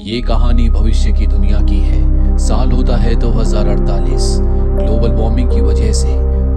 ये कहानी भविष्य की दुनिया की है। साल होता है 2048। ग्लोबल वार्मिंग की वजह से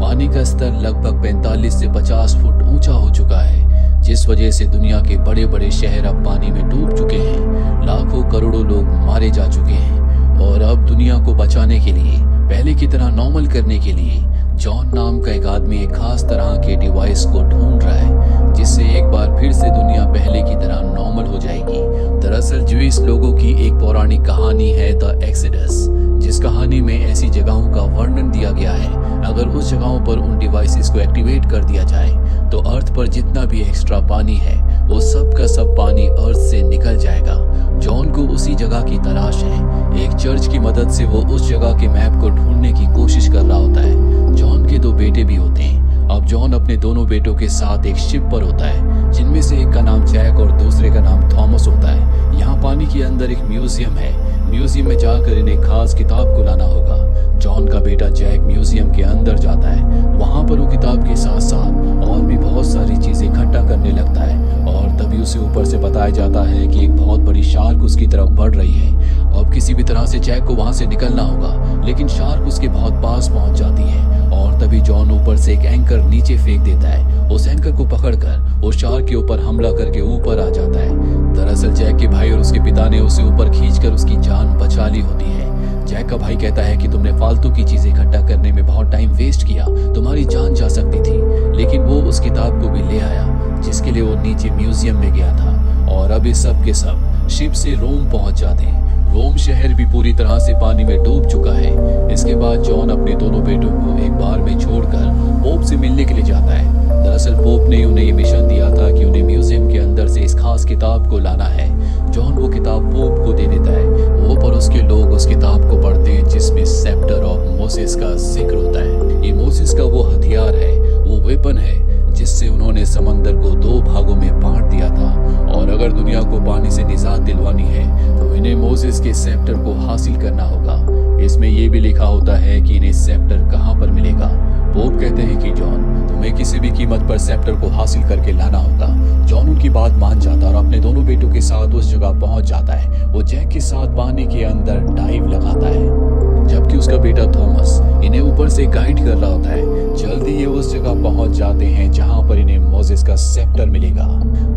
पानी का स्तर लगभग 45 से 50 फुट ऊंचा हो चुका है, जिस वजह से दुनिया के बड़े बड़े शहर अब पानी में डूब चुके हैं। लाखों करोड़ों लोग मारे जा चुके हैं और अब दुनिया को बचाने के लिए, पहले की तरह नॉर्मल करने के लिए जॉन नाम का एक आदमी एक खास तरह के डिवाइस को ढूंढ रहा है, जिससे एक बार फिर से दुनिया पहले की तरह नॉर्मल हो जाएगी। दरअसल ज्यूइश लोगों की एक पौराणिक कहानी है द एक्सोडस, जिस कहानी में ऐसी जगहों का वर्णन दिया गया है। अगर उस जगहों पर उन डिवाइसेस को एक्टिवेट कर दिया जाए तो अर्थ पर जितना भी एक्स्ट्रा पानी है वो सब का सब पानी अर्थ से निकल जाएगा। जॉन को उसी जगह की तलाश है। एक चर्च की मदद से वो उस जगह के मैप को ढूंढने की कोशिश कर रहा होता है। जॉन के 2 बेटे भी होते हैं। अब जॉन अपने दोनों बेटों के साथ एक शिप पर होता है, जिनमें से एक का नाम जैक और दूसरे का नाम थॉमस होता है। यहाँ पानी के अंदर एक म्यूजियम है। म्यूजियम में जाकर इन्हें खास किताब को लाना होगा। जॉन का बेटा जैक म्यूजियम के अंदर जाता है। वहाँ पर वो किताब के साथ साथ और भी बहुत सारी चीजें इकट्ठा करने लगता है और तभी उसे ऊपर से बताया जाता है कि एक बहुत बड़ी शार्क उसकी तरफ बढ़ रही है। अब किसी भी तरह से जैक को वहाँ से निकलना होगा, लेकिन शार्क उसके बहुत पास पहुँच जाती है और तभी जॉन ऊपर से एक एंकर नीचे फेंक देता है। उस एंकर को पकड़कर वो शार्क के ऊपर हमला करके ऊपर आ जाता है। दरअसल जैक के भाई और उसके पिता ने उसे ऊपर खींचकर उसकी जान बचा ली होती है। जैक का भाई कहता है कि तुमने फालतू की चीजें इकट्ठा करने में बहुत टाइम वेस्ट किया, तुम्हारी जान जा सकती थी। लेकिन वो उस किताब को भी ले आया जिसके लिए वो नीचे म्यूजियम में गया था। और अब इस सब के सब शिप से रोम पहुंच जाते हैं। रोम शहर भी पूरी तरह से पानी में डूब चुका है। इसके बाद जॉन अपने दोनों बेटों को एक बार में छोड़कर पोप से मिलने के लिए जाता है। दरअसल पोप ने उन्हें ये मिशन दिया था कि उन्हें म्यूजियम के अंदर से इस खास किताब को लाना है। जॉन वो किताब पोप को दे देता है। वो पर उसके लोग उस किताब को पढ़ते हैं जिसमें सेप्टर ऑफ मोसेस का जिक्र होता है। ये मोसेस का वो हथियार है, वो वेपन है जिससे उन्होंने समंदर को 2 भागों में बांट दिया था। और अगर दुनिया को पानी से निजात दिलवानी है तो इन्हें मोसेस के सेप्टर को हासिल करना होगा। इसमें यह भी लिखा होता है कि इन्हें सेप्टर कहाँ पर मिलेगा। पोप कहते हैं कि जॉन, तुम्हें किसी भी कीमत पर सेप्टर को हासिल करके लाना होगा। जॉन उनकी बात मान जाता है और अपने दोनों बेटों के साथ उस जगह पहुंच जाता है। वो जैक के साथ पानी के अंदर डाइव लगाता है, जबकि उसका बेटा थॉमस इन्हें ऊपर से गाइड कर रहा होता है। जल्दी ये उस जगह पहुंच जाते हैं जहां पर इन्हें मोसेस का सेप्टर मिलेगा।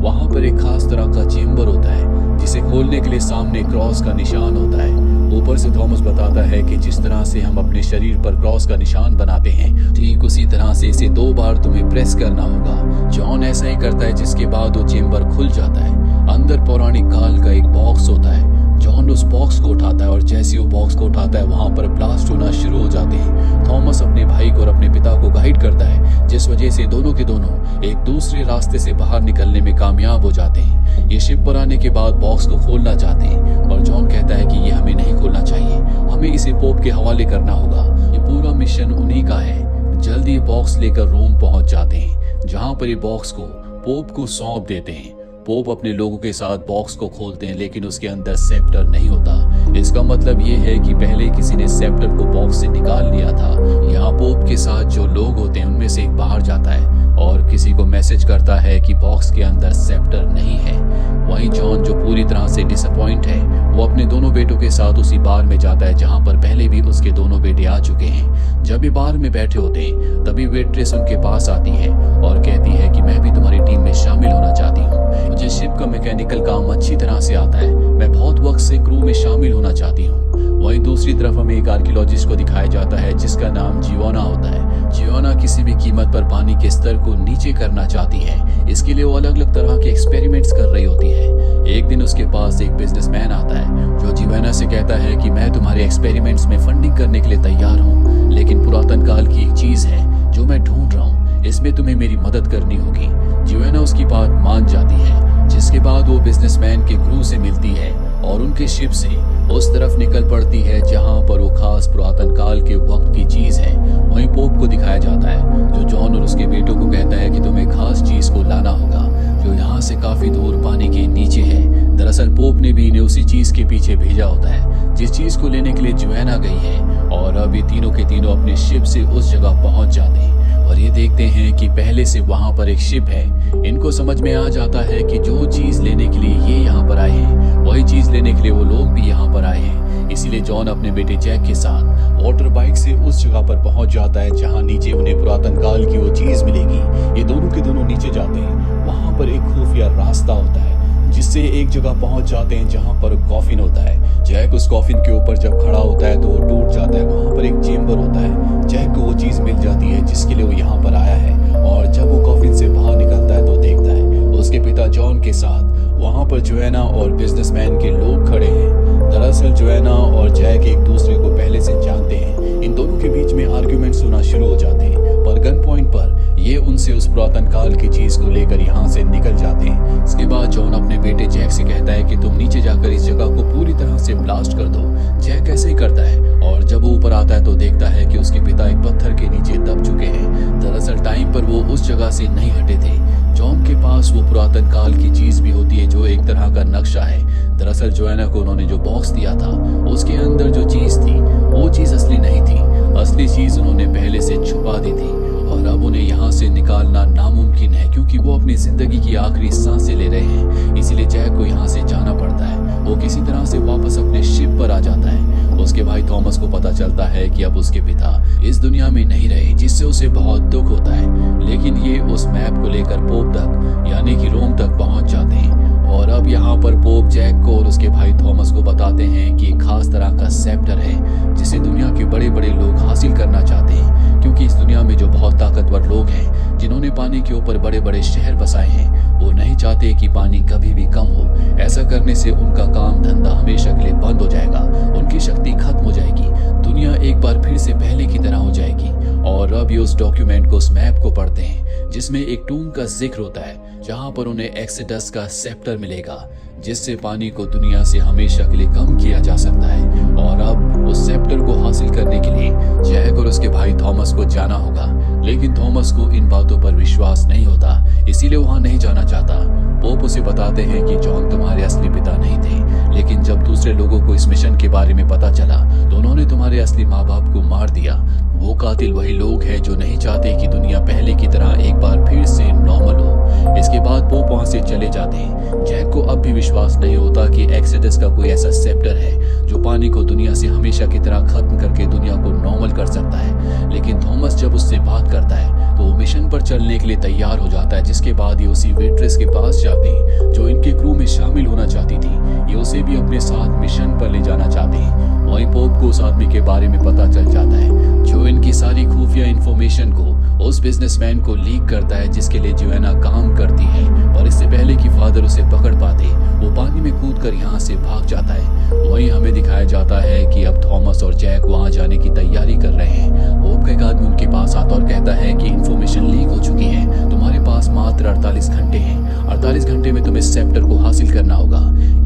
वहां पर एक खास तरह का चेम्बर होता है जिसे खोलने के लिए सामने क्रॉस का निशान होता है। ऊपर से थॉमस बताता है कि जिस तरह से हम अपने शरीर पर क्रॉस का निशान बनाते हैं, ठीक उसी तरह से इसे 2 बार तुम्हें प्रेस करना होगा। जॉन ऐसा ही करता है, जिसके बाद वो चेम्बर खुल जाता है। अंदर पौराणिक काल का एक बॉक्स होता है। जॉन उस बॉक्स को उठाता है और जैसे वो बॉक्स को उठाता है वहां पर ब्लास्ट होना शुरू हो जाते हैं। थॉमस अपने भाई को और अपने पिता को गाइड करता है, जिस वजह से दोनों के दोनों एक दूसरे रास्ते से बाहर निकलने में कामयाब हो जाते हैं। ये शिप पर आने के बाद बॉक्स को खोलना चाहते हैं और जॉन कहता है कि ये हमें नहीं खोलना चाहिए, हमें इसे पोप के हवाले करना होगा। ये पूरा मिशन उन्हीं का है। जल्दी ये बॉक्स लेकर रोम पहुंच जाते हैं, जहां पर ये बॉक्स को पोप को सौंप देते हैं। पोप अपने लोगों के साथ बॉक्स को खोलते हैं, लेकिन उसके अंदर सेप्टर नहीं होता। इसका मतलब ये है कि पहले किसी ने सेप्टर को बॉक्स से निकाल लिया था। यहाँ पोप के साथ जो लोग होते हैं उनमें से एक बाहर जाता है और किसी को मैसेज करता है कि बॉक्स के अंदर सेप्टर नहीं है। वहीं जॉन, जो पूरी तरह से डिसअपॉइंट है, वो अपने दोनों बेटों के साथ उसी बार में जाता है जहाँ पर पहले भी उसके दोनों बेटे आ चुके हैं। जब ये बार में बैठे होते हैं तभी वेट्रेस उनके पास आती है और कहती है कि मैं भी तुम्हारी टीम में शामिल होना चाहती हूँ। मुझे शिप का मैकेनिकल काम अच्छी तरह से आता है, मैं बहुत वक्त से क्रू में शामिल होना चाहती हूँ। वहीं दूसरी तरफ हमें एक आर्कियोलॉजिस्ट को दिखाया जाता है जिसका नाम जियोना होता है। जियोना किसी भी कीमत पर पानी के स्तर को नीचे करना चाहती है। इसके लिए वो अलग अलग तरह के एक्सपेरिमेंट्स कर रही होती है। एक दिन उसके पास एक बिजनेसमैन आता है जो जियोना से कहता है कि मैं तुम्हारे एक्सपेरिमेंट्स में फंडिंग करने के लिए तैयार हूँ, लेकिन पुरातन काल की एक चीज है जो मैं ढूंढ रहा हूँ, इसमें तुम्हें मेरी मदद करनी होगी। जियोना उसकी बात मान जाती है, जिसके बाद वो बिजनेसमैन के क्रू से मिलती है और उनके शिप से उस तरफ निकल पड़ती है जहां पर वो खास पुरातन काल के वक्त की चीज है। वहीं पोप को दिखाया जाता है जो जॉन और उसके बेटों को कहता है कि तुम्हें खास चीज को लाना होगा जो यहाँ से काफी दूर पानी के नीचे है। दरअसल पोप ने भी इन्हें उसी चीज के पीछे भेजा होता है जिस चीज को लेने के लिए जोएना गई है। और अब ये तीनों के तीनों अपने शिप से उस जगह पहुंच जाते हैं और ये देखते हैं कि पहले से वहां पर एक शिप है। इनको समझ में आ जाता है कि जो चीज लेने के लिए ये यहाँ पर आए हैं वही चीज लेने के लिए वो लोग भी यहाँ पर आए हैं। इसीलिए जॉन अपने बेटे जैक के साथ वाटर बाइक से उस जगह पर पहुंच जाता है जहाँ नीचे उन्हें पुरातन काल की वो चीज मिलेगी। ये दोनों के दोनों नीचे जाते हैं। वहां पर एक खुफिया रास्ता होता है जिससे एक जगह पहुंच जाते हैं जहां पर कॉफिन होता है। जैक उस कॉफिन के ऊपर जब खड़ा होता है तो वो टूट जाता है। वहां पर एक चेंबर होता है। जैक को वो चीज मिल जाती है जिसके लिए वो यहाँ पर आया है। और जब वो कॉफिन से बाहर निकलता है तो देखता है उसके पिता जॉन के साथ वहां पर जोएना और बिजनेसमैन के लोग खड़े हैं। दरअसल जोएना और जैक एक दूसरे को पहले से जानते हैं। इन दोनों के बीच में आर्ग्यूमेंट्स होना शुरू हो जाते हैं, पर गन पॉइंट पर ये उनसे उस पुरातन काल की चीज को लेकर यहाँ से निकल जाते हैं। इसके बाद जॉन अपने बेटे जैक से कहता है कि तुम नीचे जाकर इस जगह को पूरी तरह से ब्लास्ट कर दो। जैक ऐसे ही करता है और जब वो ऊपर आता है तो देखता है कि उसके पिता एक पत्थर के नीचे दब चुके हैं। दरअसल टाइम पर वो उस जगह से नहीं हटे थे। जॉन के पास वो पुरातन काल की चीज भी होती है जो एक तरह का नक्शा है। दरअसल जोएना को उन्होंने जो बॉक्स दिया था उसके अंदर जो चीज थी वो चीज असली नहीं थी। असली चीज उन्होंने पहले से छुपा दी थी और अब उन्हें यहाँ से निकालना नामुमकिन है क्योंकि वो अपनी जिंदगी की आखिरी सांसें ले रहे हैं। इसीलिए जैक को यहाँ से जाना पड़ता है। वो किसी तरह से वापस अपने शिप पर आ जाता है। उसके भाई थॉमस को पता चलता है कि अब उसके पिता इस दुनिया में नहीं रहे, जिससे उसे बहुत दुख होता है। लेकिन ये उस मैप को लेकर पोप तक यानी कि रोम तक पहुंच जाते हैं और अब यहाँ पर पोप जैक को और उसके भाई थॉमस को बताते हैं कि एक खास तरह का सेप्टर है जिसे दुनिया के बड़े बड़े लोग हासिल करना चाहते हैं, क्योंकि इस दुनिया में जो बहुत ताकतवर लोग हैं जिन्होंने पानी के ऊपर बड़े बड़े शहर बसाए हैं वो नहीं चाहते कि पानी कभी भी कम हो। ऐसा करने से उनका काम धंधा हमेशा के लिए बंद हो जाएगा, उनकी शक्ति खत्म हो जाएगी, दुनिया एक बार फिर से पहले की तरह हो जाएगी। और अब ये उस डॉक्यूमेंट को, उस मैप को पढ़ते हैं जिसमें एक टूम का जिक्र होता है जहां पर उन्हें एक्सेडस का सेप्टर मिलेगा जिससे पानी को दुनिया से हमेशा के लिए कम किया जा सकता है। और अब उस सेप्टर को हासिल करने के लिए जैक और उसके भाई थॉमस को जाना होगा, लेकिन थॉमस को इन बातों पर विश्वास नहीं होता, इसीलिए वहां नहीं जाना चाहता। पोप उसे बताते हैं कि जॉन तुम्हारे असली पिता नहीं थे, लेकिन जब दूसरे लोगों को इस मिशन के बारे में पता चला तो उन्होंने तुम्हारे असली माँ बाप को मार दिया। वो कातिल वही लोग हैं जो नहीं चाहते कि दुनिया पहले की तरह एक बार फिर से नॉर्मल हो। इसके बाद पोप वहां से चले जाते हैं। जैक को अब भी विश्वास नहीं होता कि एक्सेडस का कोई ऐसा सेप्टर है जो पानी को दुनिया से हमेशा की तरह खत्म करके दुनिया को नॉर्मल कर सकता है। लेकिन थॉमस जब उससे बात करता है तो वो मिशन पर चलने के लिए तैयार हो जाता है, जिसके बाद ये उसी वेट्रेस के पास जाते हैं जो इनके क्रू में शामिल होना चाहती थी। ये उसे भी अपने साथ मिशन पर ले जाना चाहते हैं। वहीं पोप को उस आदमी के बारे में पता चल जाता है जो इनकी सारी खुफिया इंफॉर्मेशन को उस बिजनेसमैन को लीक करता है जिसके लिए जोएना काम करती है। और इससे पहले कि फादर उसे पकड़ पाते वो पानी में कूदकर यहाँ से भाग जाता है। वहीं हमें दिखाया जाता है कि अब थॉमस और जैक वहाँ जाने की तैयारी कर रहे हैं। पोप का एक आदमी उनके पास आता और कहता है कि इंफॉर्मेशन लीक हो चुकी है, तुम्हारे पास मात्र 48 घंटे हैं। 48 घंटे में तुम्हें सेप्टर को हासिल करना होगा।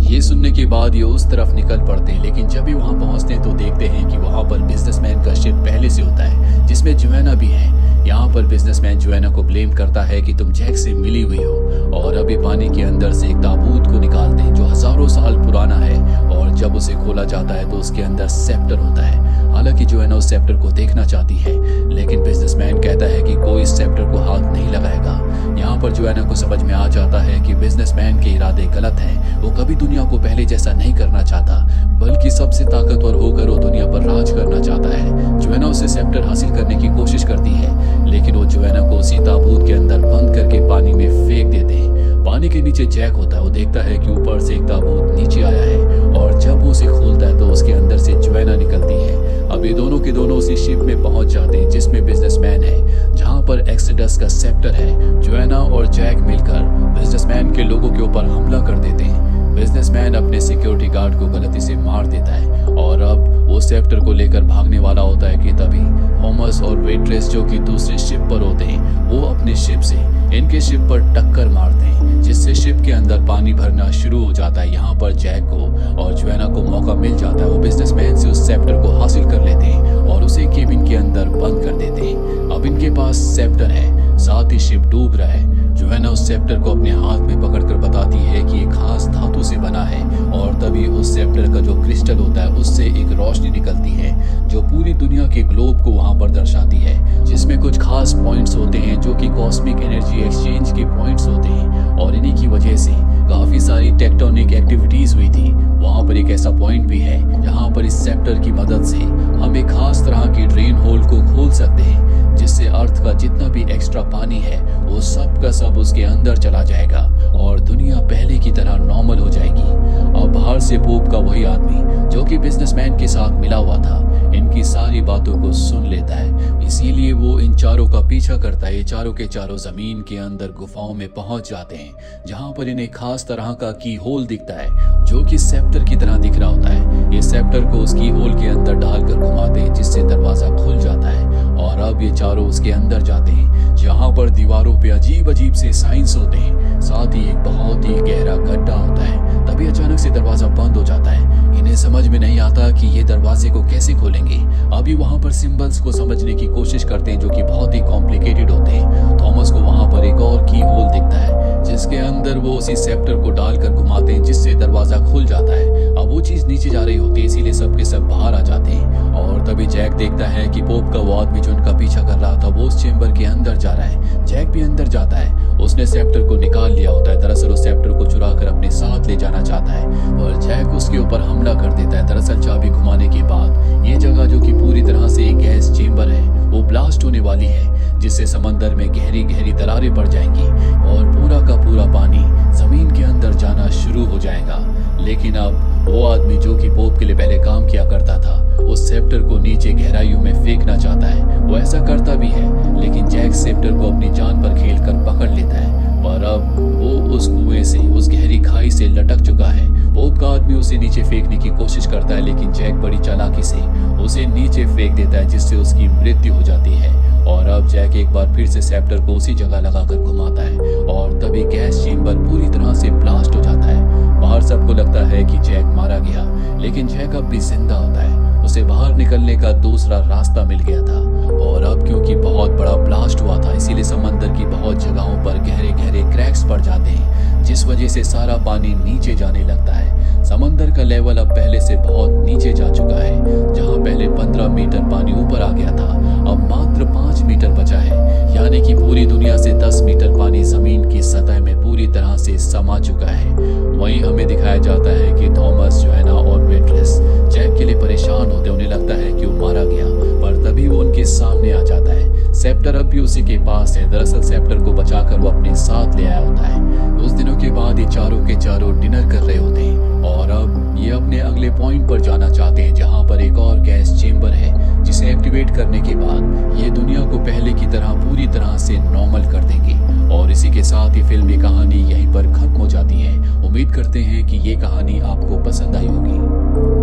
ये सुनने के बाद ये उस तरफ निकल पड़ते हैं, लेकिन जब भी वहाँ पहुँचते हैं तो देखते हैं कि वहाँ पर बिजनेसमैन का शिप पहले से होता है जिसमें जोएना भी है। यहाँ पर बिजनेसमैन जोएना को ब्लेम करता है कि तुम जैक से मिली हुई हो और अभी पानी के अंदर से एक ताबूत को निकालते हैं जो हजारों साल पुराना है। और जब उसे खोला जाता है तो उसके अंदर सेप्टर होता है। हालांकि जोएना उस सेप्टर को देखना चाहती है, लेकिन बिजनेसमैन कहता है कि कोई इस सेप्टर को हाथ नहीं लगाएगा। यहाँ पर जोएना को समझ में आ जाता है कि बिजनेसमैन के इरादे गलत हैं। वो कभी दुनिया को पहले जैसा नहीं करना चाहता, बल्कि सबसे ताकतवर होकर वो दुनिया पर राज करना चाहता है। जोएना उसे सेप्टर हासिल करने की कोशिश करती है, लेकिन वो जोएना को उसी ताबूत के अंदर बंद करके पानी में फेंक देते हैं। पानी के नीचे जैक होता है। वो देखता है कि ऊपर से एक ताबूत नीचे आया है और जब वो उसे खोलता है तो उसके अंदर से जोएना निकलती है। अब ये दोनों के दोनों उसी शिप में पहुंच जाते हैं जिसमें बिजनेसमैन है, जहां पर एक्सेडस का सेप्टर है। जोएना और जैक मिलकर बिजनेसमैन के लोगों के ऊपर हमला कर देते हैं। बिजनेसमैन अपने सिक्योरिटी गार्ड को गलती से मार देता है और अब वो सेप्टर को लेकर भागने वाला होता है कि तभी थॉमस और वेट्रेस जो कि दूसरे शिप पर होते हैं वो अपने शिप से इनके शिप पर टक्कर मारते हैं, जिससे शिप के अंदर पानी भरना शुरू हो जाता है। यहाँ पर जैक को और जोएना को मौका मिल जाता है। वो बिजनेसमैन से उस सेप्टर को हासिल कर लेते हैं और उसे केबिन के अंदर बंद कर देते हैं। अब इनके पास सेप्टर है, साथ ही शिप डूब रहा है। जो है ना उस सेप्टर को अपने हाथ में पकड़कर बताती है कि ये खास धातु से बना है। और तभी उस सेप्टर का जो क्रिस्टल होता है उससे एक रोशनी निकलती है जो पूरी दुनिया के ग्लोब को वहां पर दर्शाती है, जिसमें कुछ खास पॉइंट्स होते हैं जो कि कॉस्मिक एनर्जी एक्सचेंज के पॉइंट्स होते हैं। और इन्हीं की वजह से काफी सारी टेक्टोनिक एक्टिविटीज हुई थी। वहां पर एक ऐसा पॉइंट भी है जहां पर इस सेप्टर की मदद से हम एक खास तरह की ड्रेन होल को खोल सकते हैं, जिससे अर्थ का जितना भी एक्स्ट्रा पानी है वो सब का सब उसके अंदर चला जाएगा और दुनिया पहले की तरह नॉर्मल हो जाएगी। अब बाहर से पोप का वही आदमी जो कि बिजनेसमैन के साथ मिला हुआ था इनकी सारी बातों को सुन लेता है, इसीलिए वो इन चारों का पीछा करता है। ये चारों के चारों जमीन के अंदर गुफाओं में पहुंच जाते हैं जहां पर इन्हें खास तरह का की होल दिखता है जो कि सेप्टर की तरह दिख रहा होता है। ये सेप्टर को उस की होल के अंदर डालकर घुमाते हैं जिससे दरवाजा खुल जाता है और अब ये चारों उसके अंदर जाते हैं जहां पर दीवारों पे अजीब अजीब से साइंस होते हैं, साथ ही एक बहुत ही गहरा गड्ढा होता है। तभी अचानक से दरवाजा बंद हो जाता है। इन्हें समझ में नहीं आता कि ये दरवाजे को कैसे खोलेंगे। अभी वहां पर सिंबल्स को समझने की कोशिश करते हैं जो कि बहुत ही कॉम्प्लिकेटेड होते हैं। थॉमस को वहां पर एक और की होल दिखता है जिसके अंदर वो उसी सेप्टर को डालकर घुमाते हैं जिससे दरवाजा खुल जाता है। अब वो चीज नीचे जा रही होती है इसीलिए सबके सब बाहर आ जाते हैं और तभी जैक देखता है कि पोप का वो आदमी जो उनका पीछा कर रहा था वो उस चेंबर के अंदर जा रहा है। जैक भी अंदर जाता है। उसने सेप्टर को निकाल लिया होता है। दरअसल उस सेप्टर को चुरा कर अपने साथ ले जाना चाहता है और जैक उसके ऊपर हमला कर देता है। दरअसल चाबी घुमाने के बाद ये जगह जो कि पूरी तरह से एक गैस चेंबर है वो ब्लास्ट होने वाली है जिससे समंदर में गहरी गहरी दरारें पड़ जाएंगी और पूरा का पूरा पानी जमीन के अंदर जाना शुरू हो जाएगा। लेकिन अब वो आदमी जो कि पोप के लिए पहले काम किया करता था उस सेप्टर को नीचे गहराइयों में फेंकना चाहता है। वो ऐसा करता भी है लेकिन जैक सेप्टर को अपनी जान पर खेलकर पकड़ लेता है। पर अब वो उस कुएं से उस गहरी खाई से लटक चुका है। पोप का आदमी उसे नीचे फेंकने की कोशिश करता है लेकिन जैक बड़ी चालाकी से उसे नीचे फेंक देता है जिससे उसकी मृत्यु हो जाती है। और अब जैक एक बार फिर से सेप्टर को उसी जगह लगाकर घुमाता है और तभी गैस चेंबर पूरी तरह से ब्लास्ट हो जाता है। बाहर सबको लगता है कि जैक मारा गया लेकिन जैक अब भी जिंदा होता है। उसे बाहर निकलने का दूसरा रास्ता मिल गया था और अब क्योंकि बहुत बड़ा ब्लास्ट हुआ था इसीलिए समंदर की बहुत जगहों पर गहरे गहरे क्रैक्स पड़ जाते हैं जिस वजह से सारा पानी नीचे जाने लगता है। समंदर का लेवल अब पहले से बहुत नीचे जा चुका है। जहां पहले 15 मीटर पानी ऊपर आ गया था अब मात्र 5 मीटर बचा है, यानी कि पूरी दुनिया से 10 मीटर पानी जमीन की सतह में पूरी तरह से समा चुका है। वहीं हमें दिखाया जाता है कि थॉमस जोएना और बेट्रिस जैक के लिए परेशान होते, उन्हें लगता है कि वो मारा गया, पर तभी वो उनके सामने आ जाता है। सेप्टर अब भी उसी के पास है। दरअसल सेप्टर को बचाकर वो अपने साथ ले आया होता है। कुछ दिनों के बाद ये चारों के चारों डिनर कर रहे होते हैं और अब ये अपने अगले पॉइंट पर जाना चाहते हैं जहां पर एक और गैस चेंबर है जिसे एक्टिवेट करने के बाद ये दुनिया को पहले की तरह पूरी तरह से नॉर्मल कर देंगे। और इसी के साथ ही फिल्म की कहानी यहीं पर खत्म हो जाती है। उम्मीद करते हैं कि ये कहानी आपको पसंद आई होगी।